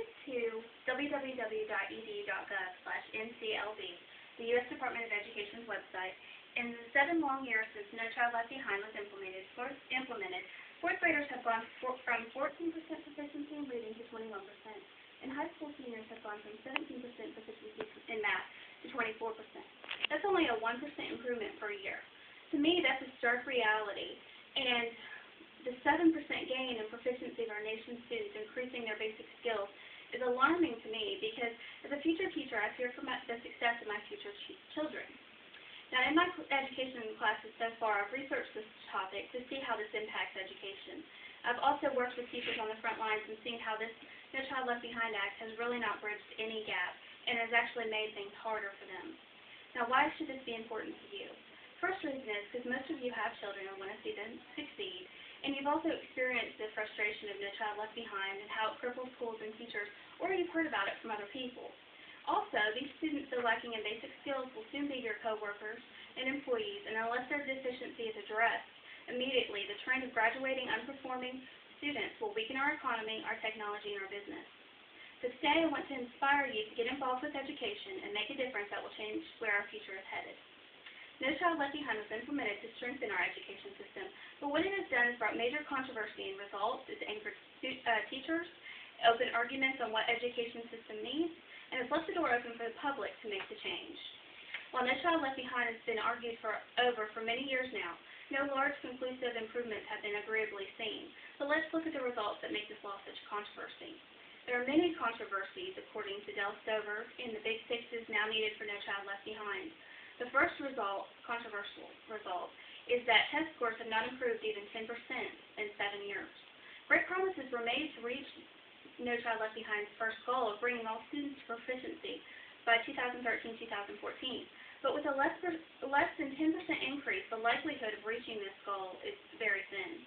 According to www.edu.gov/NCLB, the U.S. Department of Education's website, in the 7 long years since No Child Left Behind was implemented, fourth graders have gone from 14% proficiency in reading to 21%, and high school seniors have gone from 17% proficiency in math to 24%. That's only a 1% improvement per year. To me, that's a stark reality, and the 7% gain in proficiency of our nation's students increasing their basic skills is alarming to me because as a future teacher, I fear for the success of my future children. Now, in my education classes so far, I've researched this topic to see how this impacts education. I've also worked with teachers on the front lines and seen how this No Child Left Behind Act has really not bridged any gap and has actually made things harder for them. Now, why should this be important to you? First reason is because most of you have children and want to see them succeed, and you've also experienced the frustration of No Child Left Behind and how it cripples schools and teachers, or you've heard about it from other people. Also, these students that are lacking in basic skills will soon be your co-workers and employees, and unless their deficiency is addressed immediately, the trend of graduating unperforming students will weaken our economy, our technology, and our business. So today, I want to inspire you to get involved with education and make a difference that will change where our future is headed. No Child Left Behind was implemented to strengthen our education system, but what it has done is brought major controversy and results. It's angered teachers, opened arguments on what education system needs, and has left the door open for the public to make the change. While No Child Left Behind has been argued for many years now, no large conclusive improvements have been agreeably seen. But let's look at the results that make this law such a controversy. There are many controversies, according to Del Stover, in the big fixes now needed for No Child Left Behind. The first controversial result, is that test scores have not improved even 10% in 7 years. Great promises were made to reach No Child Left Behind's first goal of bringing all students to proficiency by 2013-2014. But with a less than 10% increase, the likelihood of reaching this goal is very thin.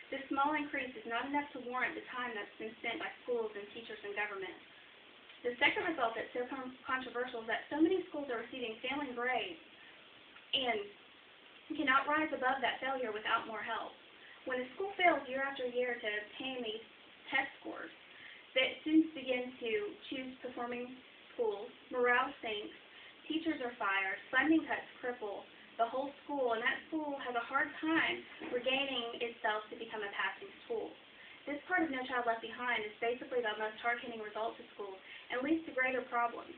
This small increase is not enough to warrant the time that's been spent by schools and teachers and government. The second result that's so controversial is that so many schools are receiving failing grades and cannot rise above that failure without more help. When a school fails year after year to obtain these test scores, that students begin to choose performing schools, morale sinks, teachers are fired, funding cuts cripple the whole school, and that school has a hard time regaining itself to become a passing school. This part of No Child Left Behind is basically the most hard-hitting result to schools and leads to greater problems.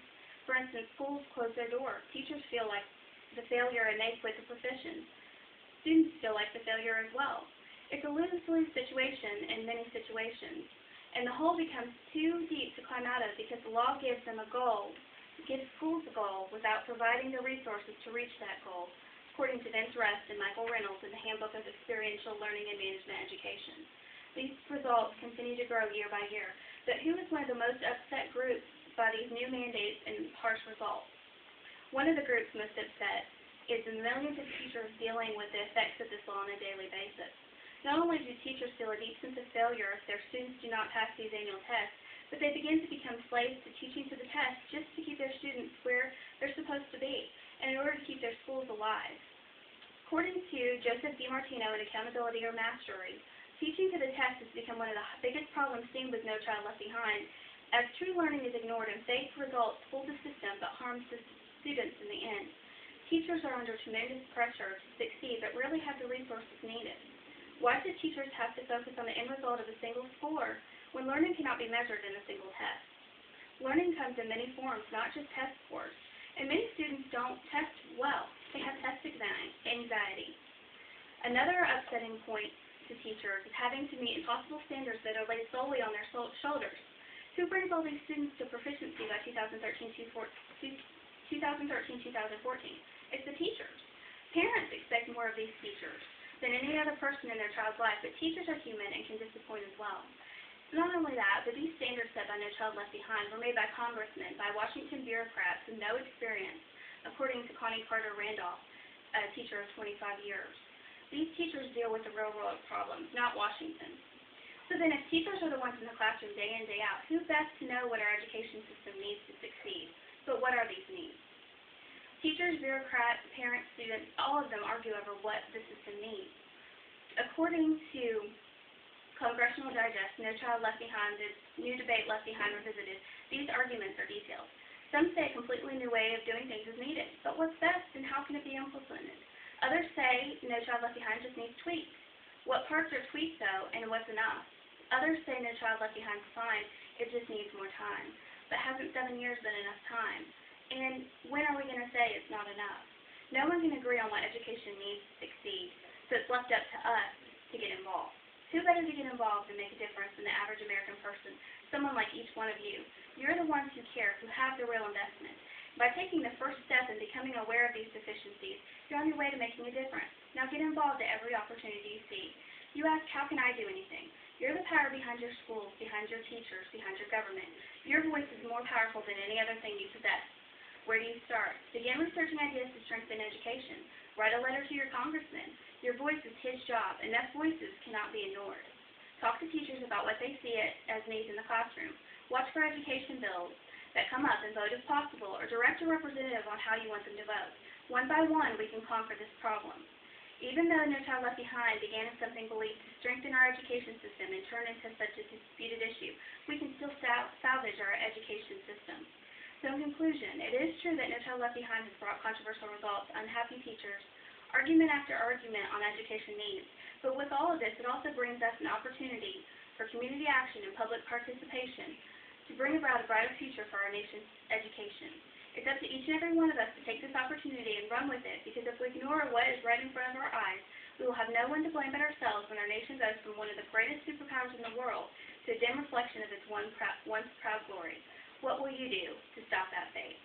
For instance, schools close their door. Teachers feel like the failure and they quit the profession. Students feel like the failure as well. It's a lose-lose situation in many situations, and the hole becomes too deep to climb out of because the law gives them a goal, gives schools a goal without providing the resources to reach that goal, according to Vince Rust and Michael Reynolds in the Handbook of Experiential Learning and Management Education. These results continue to grow year by year. But who is one of the most upset groups by these new mandates and harsh results? One of the groups most upset is the millions of teachers dealing with the effects of this law on a daily basis. Not only do teachers feel a deep sense of failure if their students do not pass these annual tests, but they begin to become slaves to teaching to the test just to keep their students where they're supposed to be, and in order to keep their schools alive. According to Joseph DiMartino in Accountability or Mastery, teaching to the test has become one of the biggest problems seen with No Child Left Behind, as true learning is ignored and fake results fool the system but harms the students in the end. Teachers are under tremendous pressure to succeed but rarely have the resources needed. Why should teachers have to focus on the end result of a single score when learning cannot be measured in a single test? Learning comes in many forms, not just test scores, and many students don't test well. They have test anxiety. Another upsetting point to teachers is having to meet impossible standards that are laid solely on their shoulders. Who brings all these students to proficiency by 2013-2014? It's the teachers. Parents expect more of these teachers than any other person in their child's life, but teachers are human and can disappoint as well. Not only that, but these standards set by No Child Left Behind were made by congressmen, by Washington bureaucrats with no experience, according to Connie Carter Randolph, a teacher of 25 years. These teachers deal with the real-world problems, not Washington. So then if teachers are the ones in the classroom day in, day out, who best to know what our education system needs to succeed? But what are these needs? Teachers, bureaucrats, parents, students, all of them argue over what the system needs. According to Congressional Digest, No Child Left Behind, the New Debate Left Behind Revisited, these arguments are detailed. Some say a completely new way of doing things is needed, but what's best and how can it be implemented? Others say No Child Left Behind just needs tweaks. What parts are tweaked, though, and what's enough? Others say No Child Left Behind is fine, it just needs more time. But hasn't 7 years been enough time? And when are we going to say it's not enough? No one can agree on what education needs to succeed, so it's left up to us to get involved. Who better to get involved and make a difference than the average American person, someone like each one of you? You're the ones who care, who have the real investment. By taking the first step in becoming aware of these deficiencies, you're on your way to making a difference. Now get involved at every opportunity you see. You ask, how can I do anything? You're the power behind your schools, behind your teachers, behind your government. Your voice is more powerful than any other thing you possess. Where do you start? Begin researching ideas to strengthen education. Write a letter to your congressman. Your voice is his job. Enough voices cannot be ignored. Talk to teachers about what they see as needs in the classroom. Watch for education bills that come up and vote if possible, or direct a representative on how you want them to vote. One by one, we can conquer this problem. Even though No Child Left Behind began as something believed to strengthen our education system and turn into such a disputed issue, we can still salvage our education system. So in conclusion, it is true that No Child Left Behind has brought controversial results, unhappy teachers, argument after argument on education needs. But with all of this, it also brings us an opportunity for community action and public participation to bring about a brighter future for our nation's education. It's up to each and every one of us to take this opportunity and run with it, because if we ignore what is right in front of our eyes, we will have no one to blame but ourselves when our nation goes from one of the greatest superpowers in the world to a dim reflection of its once proud glory. What will you do to stop that fate?